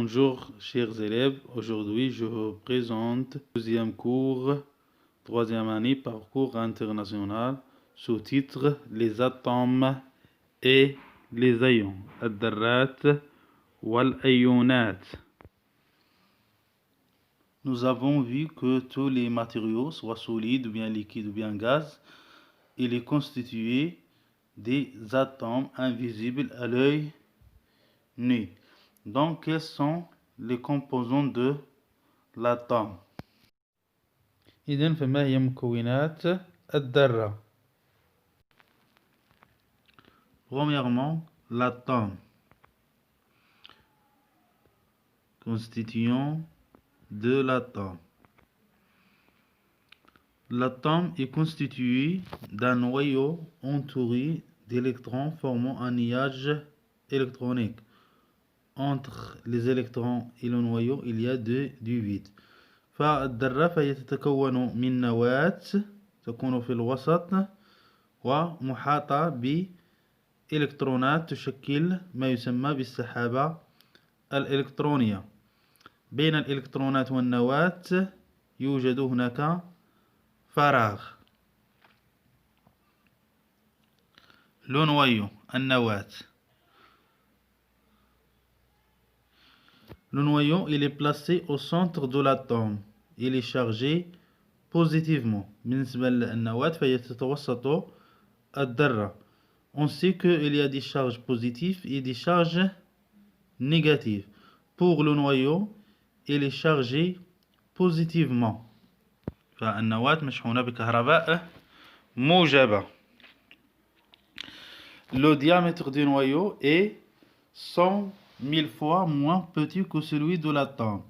Bonjour chers élèves, aujourd'hui je vous présente le deuxième cours, troisième année, parcours international, sous-titre Les atomes et les ions, الذرات والأيونات. Nous avons vu que tous les matériaux, soit solides ou bien liquides ou bien gaz, il est constitué des atomes invisibles à l'œil nu. Donc, quels sont les composants de l'atome? إذن فما هي مكونات الذرة؟ Premièrement, l'atome constituant de l'atome. L'atome est constitué d'un noyau entouré d'électrons formant un nuage électronique. Entre les électrons et le noyau, il y a du vide. فالذرة فهي تتكون من نواة تكون في الوسط ومحاطة بإلكترونات تشكل ما يسمى بالسحابة الإلكترونية. بين الإلكترونات والنواة يوجد هناك فراغ. Le noyau, النواة. Le noyau, il est placé au centre de l'atome. Il est chargé positivement. بالنسبة للنواة فهي تتوسط الذرة. On sait qu'il y a des charges positives et des charges négatives. Pour le noyau, il est chargé positivement. فالنواة مشحونة بكهرباء موجبة. Le diamètre du noyau est 100 000 fois moins petit que celui de l'atome.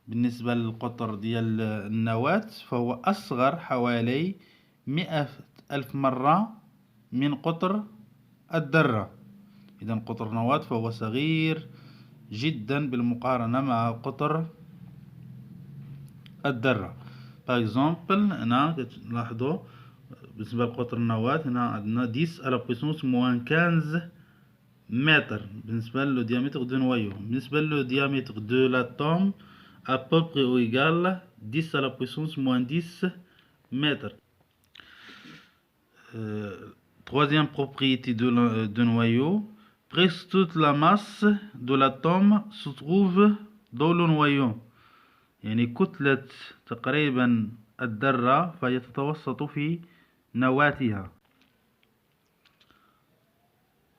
بالنسبة للقطر ديال النواة فهو أصغر حوالي 100,000 مرة من قطر الذرة. إذا قطر النواة فهو صغير جدا بالمقارنة مع قطر الذرة. Par exemple هنا تلاحظوا بالنسبة لقطر النواة هنا عندنا 10 à la puissance moins 15 mètres بالنسبة le diamètre du noyau. بالنسبة le diamètre de l'atome à peu près ou égal 10 à la puissance moins 10 mètres. Troisième propriété de noyau, presque toute la masse de l'atome se trouve dans le noyau. يعني كتلة تقريبا الذرة فهي تتوسط في نواتها.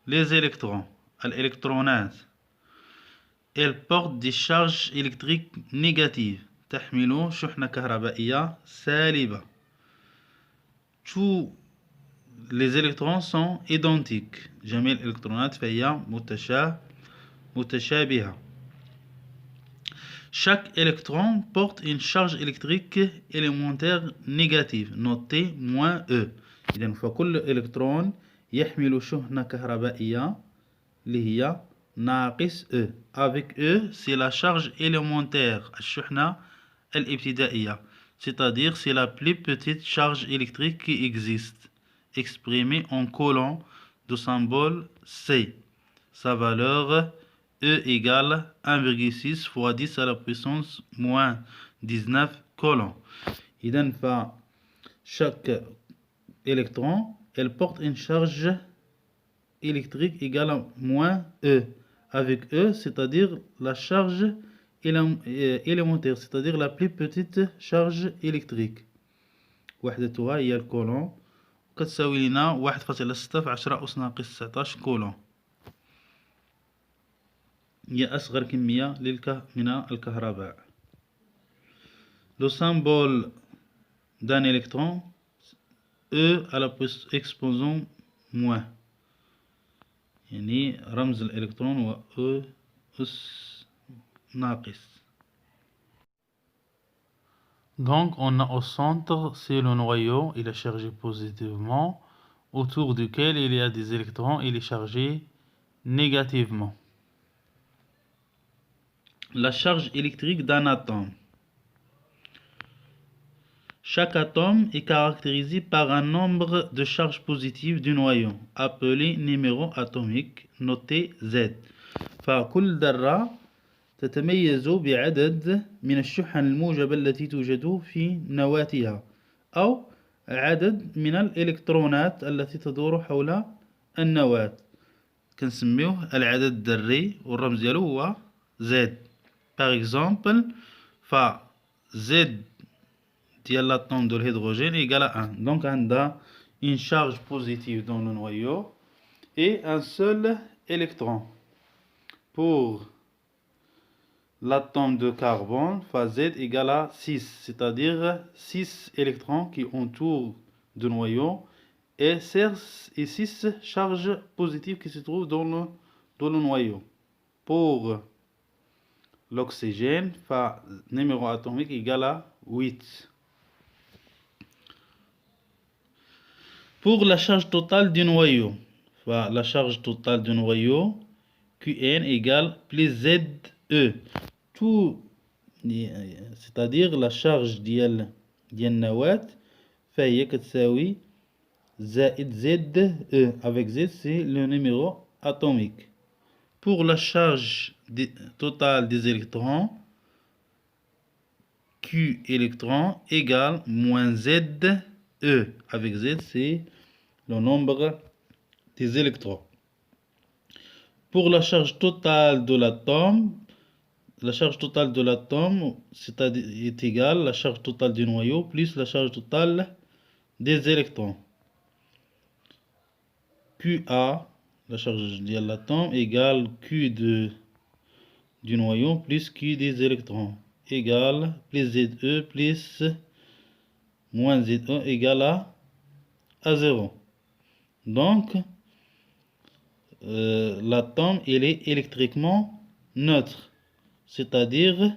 Les électrons, الإلكترونات, elles portent des charges électriques négatives. تحمل شحنة كهربائية سالبة. Tous les électrons sont identiques. جميع الإلكترونات فهي متشابهة. Chaque électron porte une charge électrique élémentaire négative notée -E. إذن فكل إلكترون يحمل شحنة كهربائية اللي هي ناقص E. Avec E, c'est la charge élémentaire, الشحنة الابتدائية. C'est-à-dire c'est la plus petite charge électrique qui existe, exprimée en coulomb de symbole C. Sa valeur E égale 1,6 fois 10 à la puissance moins 19 coulombs. إذن chaque électron, elle porte une charge électrique égale à -E. Avec E, c'est-à-dire la charge élémentaire, c'est-à-dire la plus petite charge électrique. وحدتها هي الكولون كتساوي لنا 1.6 في 10 أس ناقص 19 كولون. هي أصغر كمية من الكهرباء. Le symbole d'un électron, E à la exposant moins. يعني رمز الإلكترون هو E أس ناقص. Donc on a au centre, c'est le noyau, il est chargé positivement, autour duquel il y a des électrons, il est chargé négativement. La charge électrique d'un atome. Chaque atome est caractérisé par un nombre de charges positives du noyau, appelé numéro atomique, noté Z. فكل ذرة تتميز بعدد من الشحن الموجبة التي توجد في نواتها أو عدد من الإلكترونات التي تدور حول النواة. كنسميوه العدد الذري والرمز ديالو هو Z. Par exemple, Z ديال l'atome de l'hydrogène égale à 1. Donc on a une charge positive dans le noyau et un seul électron. Pour l'atome de carbone, Z égale à 6, c'est-à-dire 6 électrons qui entourent le noyau et 6 charges positives qui se trouvent dans le noyau. Pour l'oxygène, numéro atomique égale à 8. Pour la charge totale du noyau, la charge totale du noyau, Qn égale plus ZE. Tout, c'est-à-dire la charge ديال النواة فهي كتساوي زائد ZE. Avec Z, c'est le numéro atomique. Pour la charge totale des électrons, Q électrons égale moins ZE. Avec Z, c'est le nombre des électrons. Pour la charge totale de l'atome, est égale à la charge totale du noyau plus la charge totale des électrons. QA, la charge de l'atome, égale Q du noyau plus Q des électrons, égale plus ZE plus moins ZE égale à 0. Donc, l'atome il est électriquement neutre, c'est-à-dire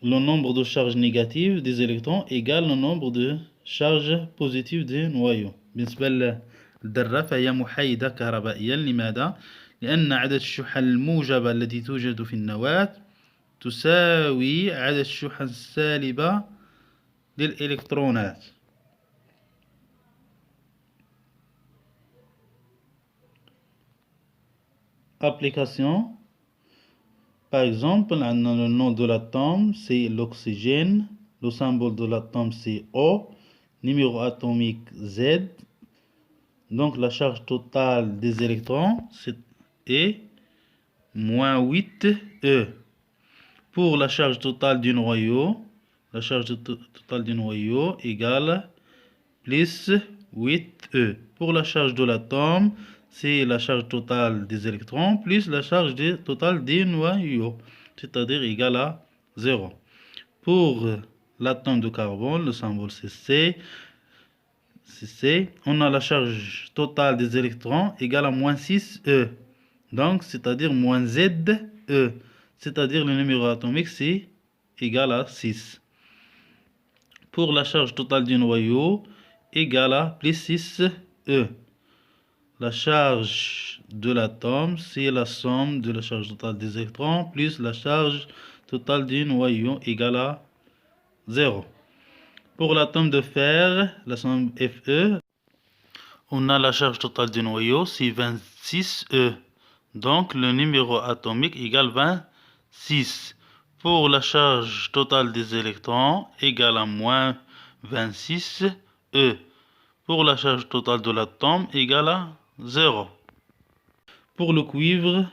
le nombre de charges négatives des électrons égale le nombre de charges positives du noyau. بالنسبة للذرة فهي محايدة كهربائيا. لماذا؟ لأن عدد الشحن الموجبة التي توجد في النواة تساوي عدد الشحن السالبة للإلكترونات. Application. Par exemple, le nom de l'atome c'est l'oxygène, le symbole de l'atome c'est O, numéro atomique Z. Donc la charge totale des électrons est moins 8E. Pour la charge totale du noyau, la charge totale du noyau égale plus 8E. Pour la charge de l'atome, c'est la charge totale des électrons plus la charge totale des noyaux, c'est-à-dire égale à 0. Pour l'atome de carbone, le symbole c'est C. On a la charge totale des électrons égale à moins 6E. Donc, c'est-à-dire moins ZE. C'est-à-dire le numéro atomique c'est égal à 6. Pour la charge totale du noyau, égale à plus 6E. La charge de l'atome, c'est la somme de la charge totale des électrons plus la charge totale du noyau égale à 0. Pour l'atome de fer, la somme Fe, on a la charge totale du noyau, c'est 26E. Donc le numéro atomique égale 26. Pour la charge totale des électrons, égale à moins 26E. Pour la charge totale de l'atome, égale à 0. Pour le cuivre,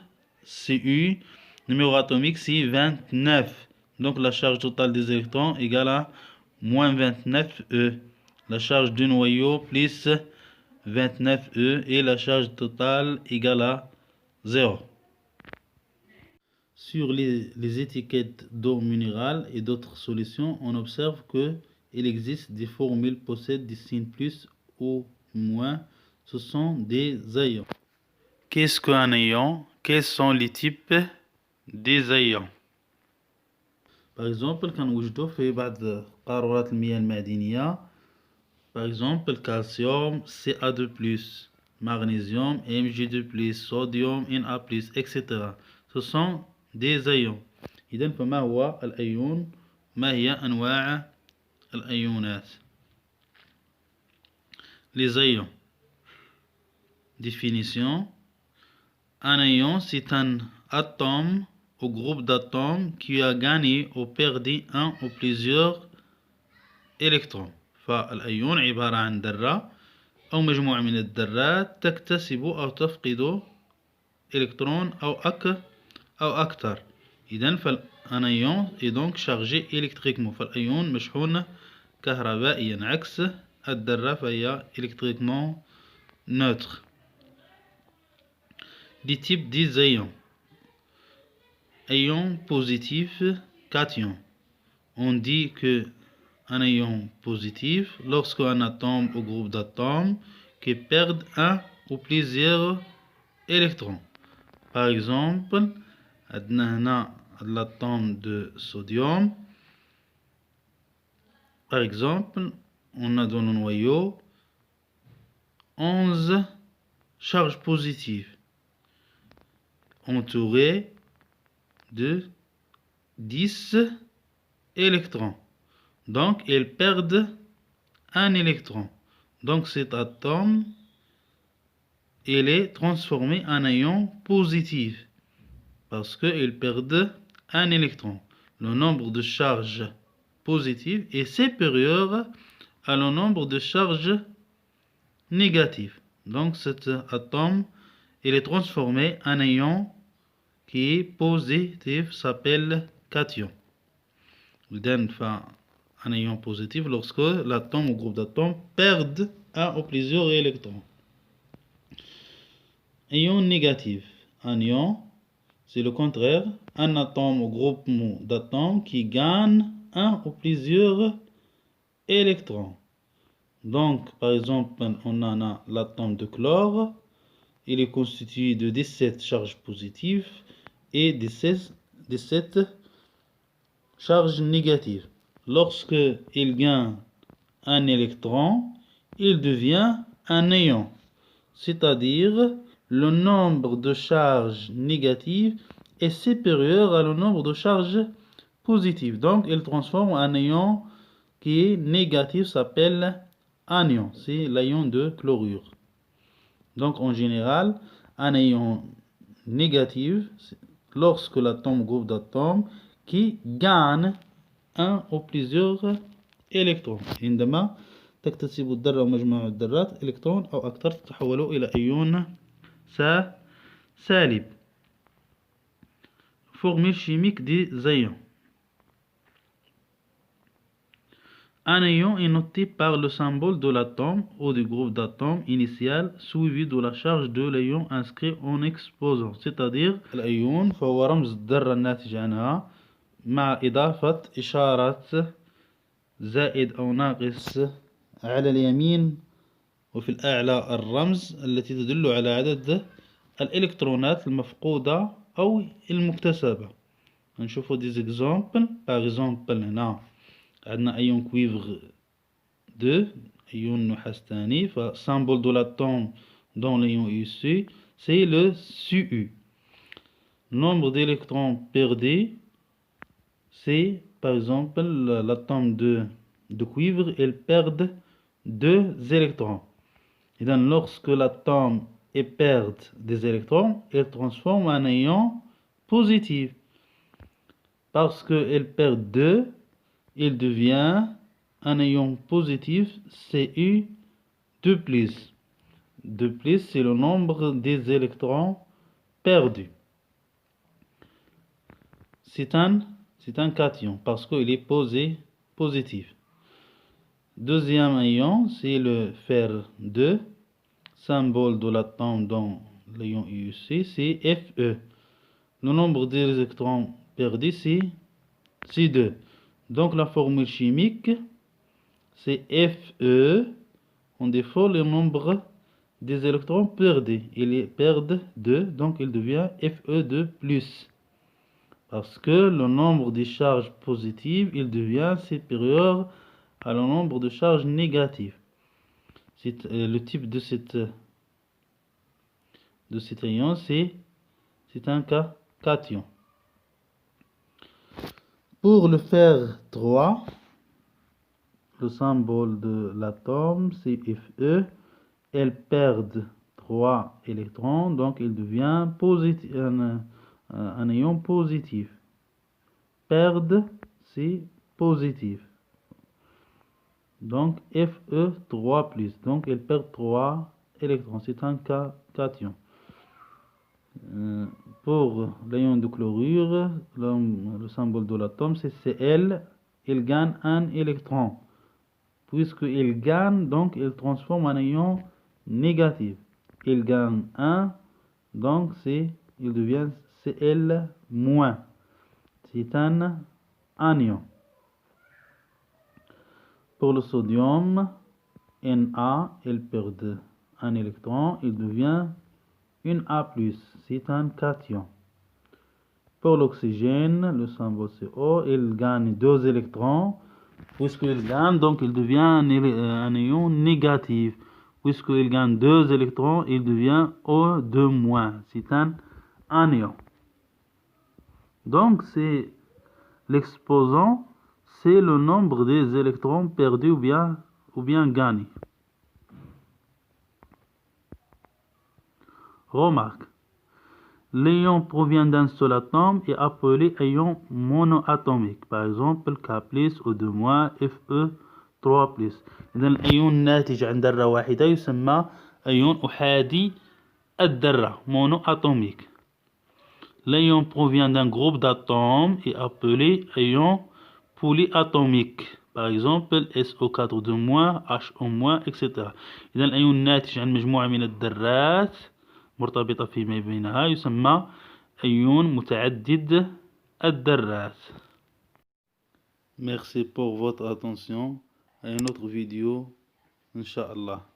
Cu, numéro atomique, c'est 29. Donc la charge totale des électrons égale à moins 29E. La charge du noyau plus 29E et la charge totale égale à 0. Sur les étiquettes d'eau minérale et d'autres solutions, on observe qu'il existe des formules possèdent des signes plus ou moins. Ce sont des ions. Qu'est-ce qu'un ion? Quels sont les types des ions? Par exemple, كنوجدوا في بعض قارورات المياه المعدنية. Par exemple, calcium Ca2+, magnésium Mg2+, sodium Na+, etc. Ce sont des ions. إذن فما هو الأيون؟ ما هي أنواع الأيونات؟ Les ions. Définition. Un ion, c'est un atome au groupe d'atomes qui a gagné ou perdu un ou plusieurs électrons. فالأيون عبارة عن ذرة أو مجموعة من الذرات تكتسب أو تفقد إلكترون أو أكثر. إذن فالأنيون est donc chargé électriquement. فالأيون مشحون كهربائيا عكس الذرة فهي électriquement neutre. Des types des ions. Ions positifs, cations. On dit que un ion positif lorsqu'un atome ou groupe d'atomes qui perdent un ou plusieurs électrons. Par exemple, l'atome de sodium. Par exemple, on a dans le noyau 11 charges positives entourées de 10 électrons. Donc, ils perdent un électron. Donc, cet atome, il est transformé en ion positif parce qu'il perd un électron. Le nombre de charges positives est supérieur à le nombre de charges négatives. Donc, cet atome, il est transformé en ion qui est positif, s'appelle cation. Un ion positif lorsque l'atome ou groupe d'atomes perd un ou plusieurs électrons. Ion négatif. Un ion, c'est le contraire. Un atome ou groupe d'atomes qui gagne un ou plusieurs électrons. Donc, par exemple, on a l'atome de chlore. Il est constitué de 17 charges positives et 17 charges négatives. Lorsque il gagne un électron, il devient un ion, c'est-à-dire le nombre de charges négatives est supérieur à le nombre de charges positives. Donc, il transforme un ion qui est négatif, s'appelle anion. C'est l'ion de chlorure. Donc, en général, un ion négatif, lorsque l'atome groupe d'atomes qui gagne un ou plusieurs إلكترون. عندما تكتسب الذرة أو مجموعة الذرات إلكترون أو أكثر تتحول إلى أيون سالب. Formule chimique des ions. Un ion est noté par le symbole de l'atome ou du groupe d'atomes initial suivi de la charge de l'ion inscrit en exposant. C'est-à-dire الأيون فهو رمز الذرة الناتج عنها مع إضافة إشارة زائد أو ناقص على اليمين وفي الأعلى الرمز التي تدل على عدد الإلكترونات المفقودة أو المكتسبة. نشوفوا دي إكزامبل. باغ إكزامبل هنا عندنا أيون كويفغ 2 أيون نحاس ثاني فسامبول دو لاتوم دون لأيون إيسي سي لو CU. Nombre d'électrons perdus c'est par exemple l'atome de cuivre, il perd 2 électrons. Et donc, lorsque l'atome perd des électrons, il transforme en ion positif. Parce qu'il perd 2, il devient un ion positif Cu 2+. 2+, c'est le nombre des électrons perdus. C'est un cation parce qu'il est positif. Deuxième ion, c'est le fer 2. Symbole de l'atome dans l'ion IUC, c'est Fe. Le nombre d'électrons perdus, c'est 2. Donc la formule chimique, c'est Fe. On défaut le nombre des électrons perdus. Il perd 2, donc il devient Fe2+. Parce que le nombre de charges positives, il devient supérieur à le nombre de charges négatives. Le type de cet ion, c'est un cation. Pour le fer 3, le symbole de l'atome, c'est Fe. Elle perd 3 électrons, donc il devient positif, un ion positif. Perdre, c'est positif. Donc Fe3+. Donc il perd 3 électrons. C'est un cation. Pour l'ion de chlorure, le symbole de l'atome c'est Cl. Il gagne un électron. Puisqu'il gagne, donc il transforme en ion négatif. Il gagne 1, donc il devient Cl-. C'est un anion. Pour le sodium, Na, il perd un électron, il devient une A+, c'est un cation. Pour l'oxygène, le symbole c'est O, il gagne 2 électrons. Puisqu'il gagne, donc il devient un ion négatif. Puisqu'il gagne 2 électrons, il devient O2-. C'est un anion. Donc c'est l'exposant, c'est le nombre des électrons perdus ou bien gagnés. Remarque. L'ion provient d'un seul atome et appelé ion monoatomique. Par exemple, K+, O2-, Fe3+. إذا الأيون الناتج عن ذرة واحدة يسمى أيون أحادي الذرة monoatomique. L'ion provient d'un groupe d'atomes et appelé ion polyatomique. Par exemple, SO4-, HO-, etc. إذا الأيون الناتج عن مجموعة من الذرات مرتبطة فيما بينها يسمى أيون متعدد الذرات. Merci pour votre attention. À une autre vidéo, Inch'Allah.